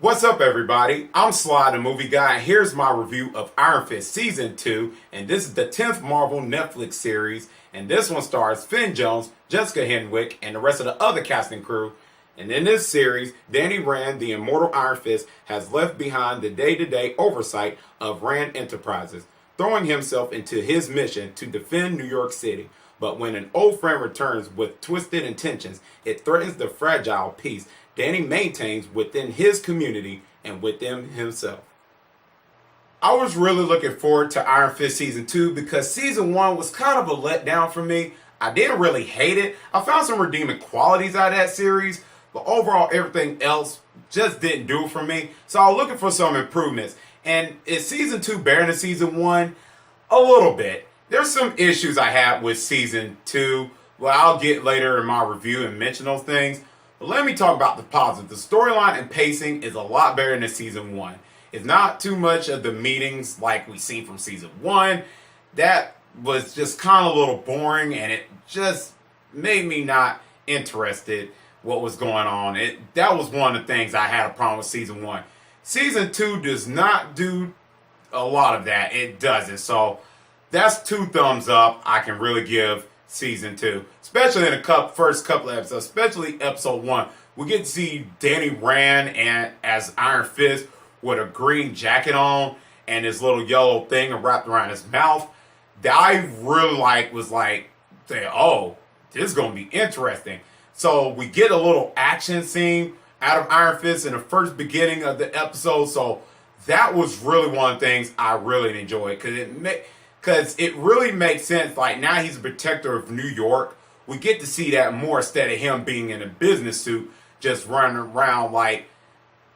What's up, everybody? I'm Sly the Movie Guy, and here's my review of Iron Fist Season 2, and this is the 10th Marvel Netflix series, and this one stars Finn Jones, Jessica Henwick, and the rest of the other casting crew. And in this series, Danny Rand, the immortal Iron Fist, has left behind the day-to-day oversight of Rand Enterprises, throwing himself into his mission to defend New York City. But when an old friend returns with twisted intentions, it threatens the fragile peace Danny maintains within his community and within himself. I was really looking forward to Iron Fist Season 2 because Season 1 was kind of a letdown for me. I didn't really hate it. I found some redeeming qualities out of that series, but overall everything else just didn't do it for me. So I was looking for some improvements. And is Season 2 better than Season 1? A little bit. There's some issues I had with Season 2. Well, I'll get later in my review and mention those things. But let me talk about the positive. The storyline and pacing is a lot better than Season 1. It's not too much of the meetings like we seen from Season 1. That was just kind of a little boring, and it just made me not interested what was going on. That was one of the things I had a problem with Season 1. Season 2 does not do a lot of that. It doesn't. So that's 2 thumbs up I can really give Season 2, especially in the first couple of episodes, especially episode 1. We get to see Danny Rand and as Iron Fist with a green jacket on and this little yellow thing wrapped around his mouth. That I really was saying, oh, this is going to be interesting. So we get a little action scene out of Iron Fist in the first beginning of the episode. So that was really one of the things I really enjoyed because it really makes sense. Like, now he's a protector of New York. We get to see that more instead of him being in a business suit, just running around like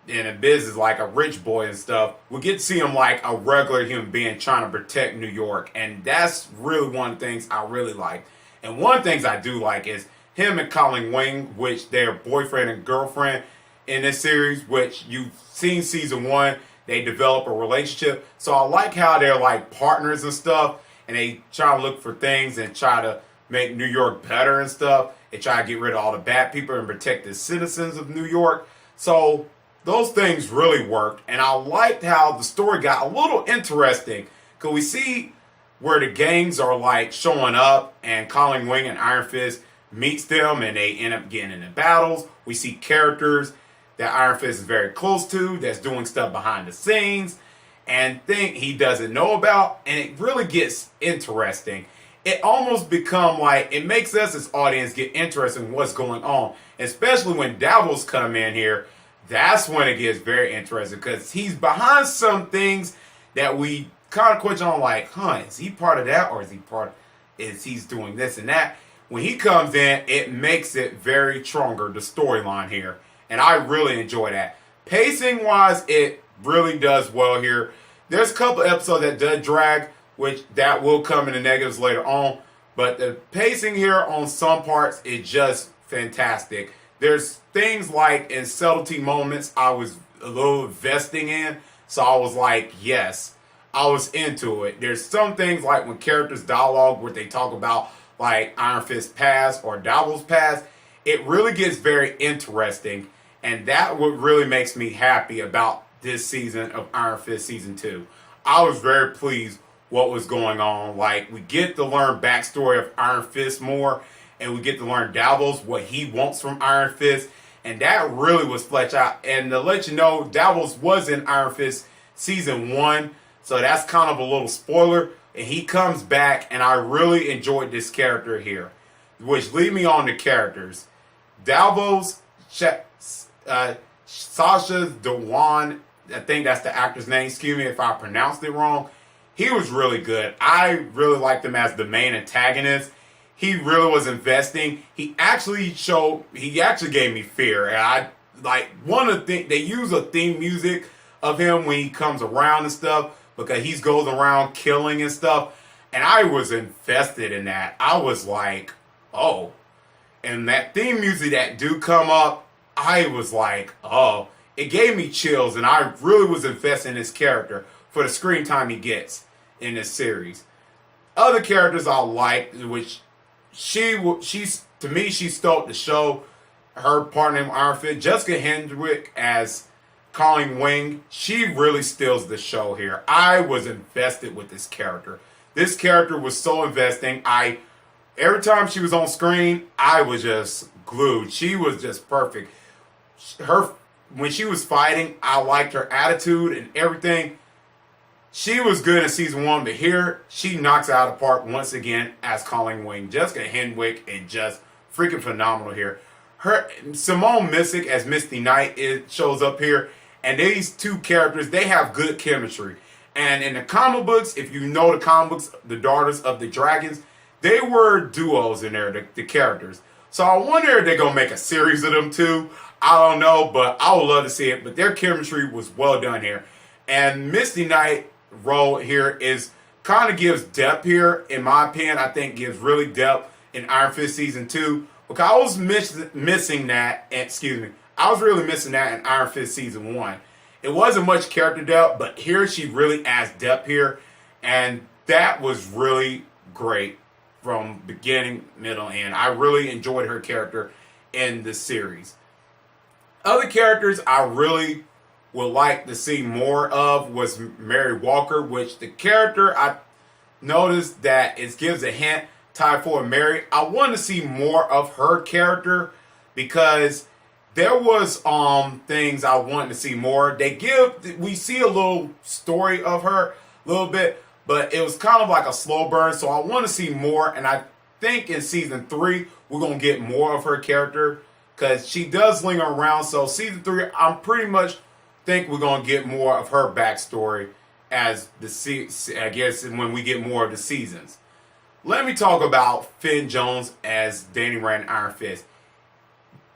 in a business like a rich boy and stuff. We get to see him like a regular human being trying to protect New York. And that's really one of the things I really like. And one of the things I do like is him and Colin Wing, which they're boyfriend and girlfriend in this series, which you've seen Season 1. They develop a relationship. So I like how they're like partners and stuff. And they try to look for things and try to make New York better and stuff. They try to get rid of all the bad people and protect the citizens of New York. So those things really worked. And I liked how the story got a little interesting. Because we see where the gangs are like showing up. And Colin Wing and Iron Fist meets them. And they end up getting into battles. We see characters that Iron Fist is very close to, that's doing stuff behind the scenes, and think he doesn't know about, and it really gets interesting. It almost become like, it makes us as audience get interested in what's going on, especially when Davos come in here. That's when it gets very interesting, because he's behind some things that we kind of question on, like, is he part of that, or is he's doing this and that? When he comes in, it makes it very stronger, the storyline here. And I really enjoy that. Pacing-wise, it really does well here. There's a couple episodes that does drag, which that will come in the negatives later on. But the pacing here on some parts is just fantastic. There's things like in subtlety moments I was a little investing in. So I was like, yes, I was into it. There's some things like when characters dialogue where they talk about like Iron Fist past or Davos past. It really gets very interesting. And that what really makes me happy about this season of Iron Fist Season 2. I was very pleased what was going on. Like, we get to learn backstory of Iron Fist more. And we get to learn Davos, what he wants from Iron Fist. And that really was fleshed out. And to let you know, Davos was in Iron Fist Season 1. So that's kind of a little spoiler. And he comes back. And I really enjoyed this character here. Which lead me on to characters. Davos, Sacha, Dhawan, I think that's the actor's name. Excuse me if I pronounced it wrong. He was really good. I really liked him as the main antagonist. He really was investing. He actually gave me fear. And I like one of the things, they use a theme music of him when he comes around and stuff because he goes around killing and stuff. And I was invested in that. I was like, oh. And that theme music that do come up, I was like, oh, it gave me chills, and I really was invested in this character for the screen time he gets in this series. Other characters I like, which she's to me, she stole the show. Her partner in Iron Fist, Jessica Henwick as Colleen Wing, she really steals the show here. I was invested with this character. This character was so investing. Every time she was on screen, I was just glued. She was just perfect. When she was fighting, I liked her attitude and everything. She was good in season 1, but here she knocks it out of the park once again as Colleen Wing. Jessica Henwick is just freaking phenomenal here. Simone Missick as Misty Knight shows up here, and these two characters, they have good chemistry. And in the comic books, if you know the comic books, the Daughters of the Dragons, they were duos in there, the characters. So I wonder if they're going to make a series of them too. I don't know, but I would love to see it. But their chemistry was well done here. And Misty Knight role here is kind of gives depth here, in my opinion. I think gives really depth in Iron Fist Season 2. Because I was missing that, I was really missing that in Iron Fist Season 1. It wasn't much character depth, but here she really adds depth here. And that was really great from beginning, middle, and I really enjoyed her character in the series. Other characters I really would like to see more of was Mary Walker, which the character I noticed that it gives a hint tied for Mary. I want to see more of her character because there was things I wanted to see more. We see a little story of her a little bit, but it was kind of like a slow burn, so I want to see more, and I think in season 3 we're going to get more of her character because she does linger around. So season 3, I'm pretty much think we're going to get more of her backstory as I guess when we get more of the seasons. Let me talk about Finn Jones as Danny Rand Iron Fist.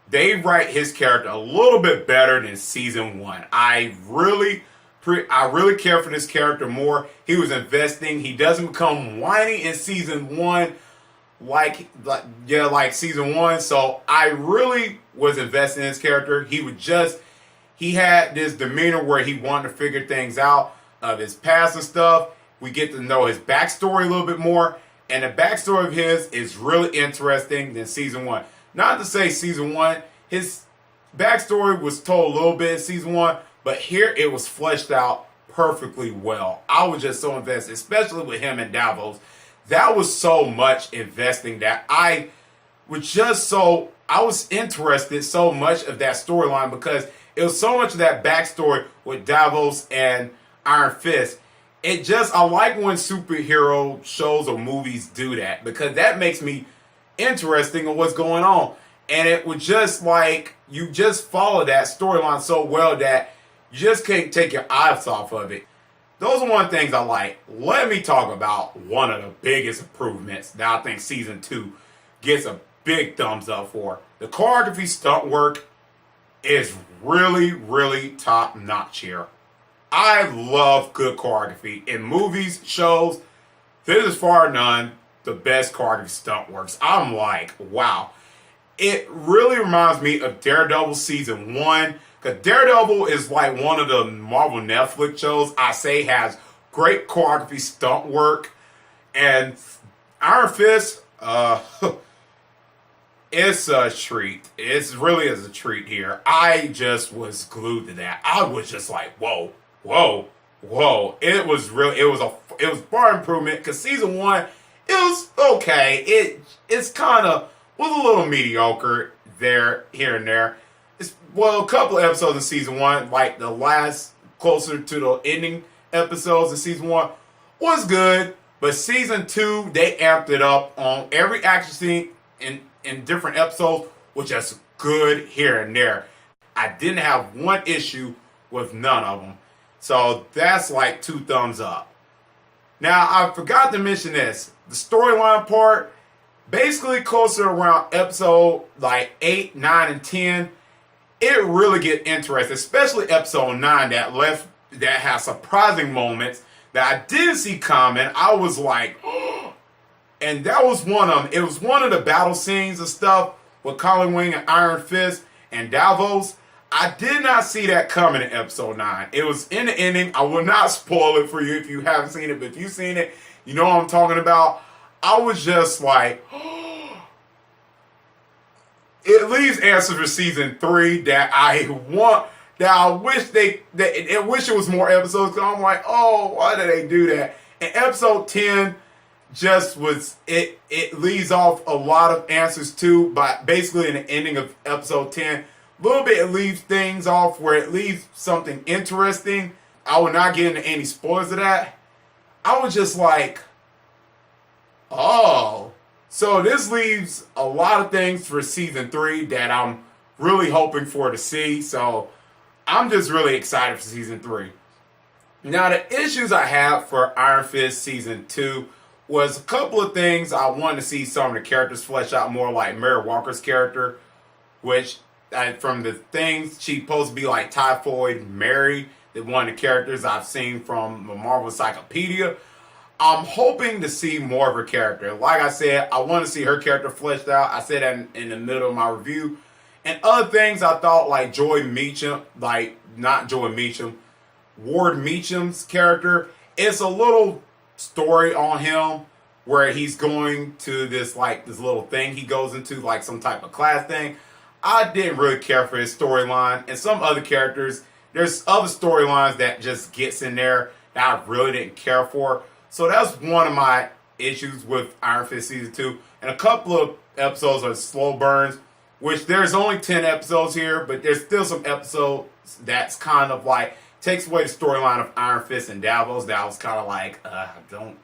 They write his character a little bit better than season 1. I really care for this character more. He was investing. He doesn't become whiny in season 1 like season 1. So I really was invested in his character. He had this demeanor where he wanted to figure things out of his past and stuff. We get to know his backstory a little bit more. And the backstory of his is really interesting than season 1. Not to say season 1, his backstory was told a little bit in season 1, but here it was fleshed out perfectly well. I was just so invested, especially with him and Davos. That was so much investing that I was interested so much of that storyline because it was so much of that backstory with Davos and Iron Fist. I like when superhero shows or movies do that because that makes me interesting in what's going on. And it was just like you just follow that storyline so well that you just can't take your eyes off of it. Those are one of the things I like. Let me talk about one of the biggest improvements that I think season 2 gets a big thumbs up for. The choreography stunt work is really, really top notch here. I love good choreography in movies, shows. This is far none the best choreography stunt works. I'm like, wow. It really reminds me of Daredevil season 1. Because Daredevil is like one of the Marvel Netflix shows I say has great choreography stunt work. And Iron Fist, it's a treat. It really is a treat here. I just was glued to that. I was just like, whoa. It was far improvement because season 1, it was okay. It's kind of was a little mediocre here and there. A couple of episodes in season 1, like the last closer to the ending episodes of season 1, was good. But season 2, they amped it up on every action scene in different episodes, which is good here and there. I didn't have one issue with none of them. So that's like 2 thumbs up. Now, I forgot to mention this. The storyline part, basically closer around episode like 8, 9, and 10, it really get interesting, especially episode 9 that has surprising moments that I didn't see coming. I was like, and that was one of them. It was one of the battle scenes and stuff with Colleen Wing and Iron Fist and Davos. I did not see that coming in episode 9. It was in the ending. I will not spoil it for you if you haven't seen it, but if you've seen it, you know what I'm talking about. I was just like, it leaves answers for season 3 that I want. that I wish I wish it was more episodes. Cause I'm like, oh, why did they do that? And episode 10 just was it. It leaves off a lot of answers too, but basically in the ending of episode 10, a little bit it leaves things off where it leaves something interesting. I will not get into any spoilers of that. I was just like, oh. So this leaves a lot of things for season 3 that I'm really hoping for to see. So I'm just really excited for season 3. Now the issues I have for Iron Fist season 2 was a couple of things. I wanted to see some of the characters flesh out more, like Mary Walker's character, which from the things she's supposed to be like Typhoid Mary, that one of the characters I've seen from the Marvel Encyclopedia. I'm hoping to see more of her character. Like I said, I want to see her character fleshed out. I said that in the middle of my review. And other things I thought, like Joy Meacham, like not Joy Meacham, Ward Meacham's character. It's a little story on him where he's going to this little thing he goes into, like some type of class thing. I didn't really care for his storyline. And some other characters, there's other storylines that just gets in there that I really didn't care for. So that's one of my issues with Iron Fist Season 2. And a couple of episodes are slow burns, which there's only 10 episodes here, but there's still some episodes that's kind of like, takes away the storyline of Iron Fist and Davos. That I was kind of like, I don't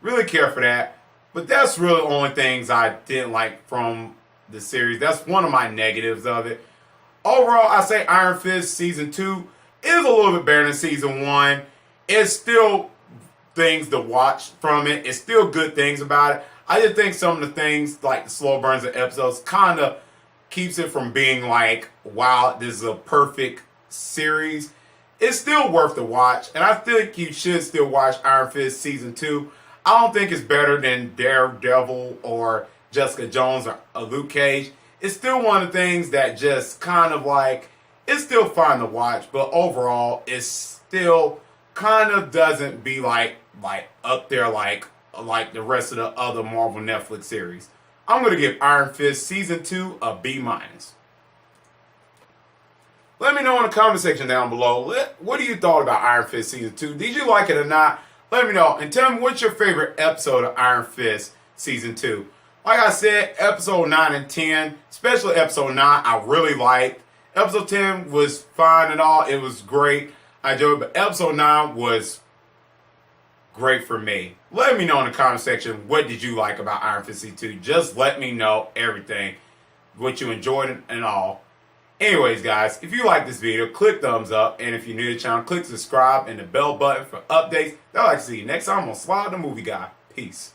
really care for that. But that's really the only things I didn't like from the series. That's one of my negatives of it. Overall, I say Iron Fist Season 2 is a little bit better than Season 1. It's still things to watch from it. It's still good things about it. I just think some of the things, like the slow burns of episodes, kind of keeps it from being like, wow, this is a perfect series. It's still worth the watch, and I think you should still watch Iron Fist Season 2. I don't think it's better than Daredevil or Jessica Jones or Luke Cage. It's still one of the things that just kind of like, it's still fun to watch, but overall, it's still kind of doesn't be like up there like the rest of the other Marvel Netflix series. I'm going to give Iron Fist Season 2 a B-. Let me know in the comment section down below. What do you thought about Iron Fist Season 2? Did you like it or not? Let me know. And tell me what's your favorite episode of Iron Fist Season 2. Like I said, episode 9 and 10, especially episode 9, I really liked. Episode 10 was fine and all. It was great. I enjoyed it. But episode 9 was great for me. Let me know in the comment section, what did you like about Iron Fist Season 2? Just let me know everything. What you enjoyed and all. Anyways, guys, if you like this video, click thumbs up. And if you're new to the channel, click subscribe and the bell button for updates. I'd like to see you next time on Slide the Movie Guy. Peace.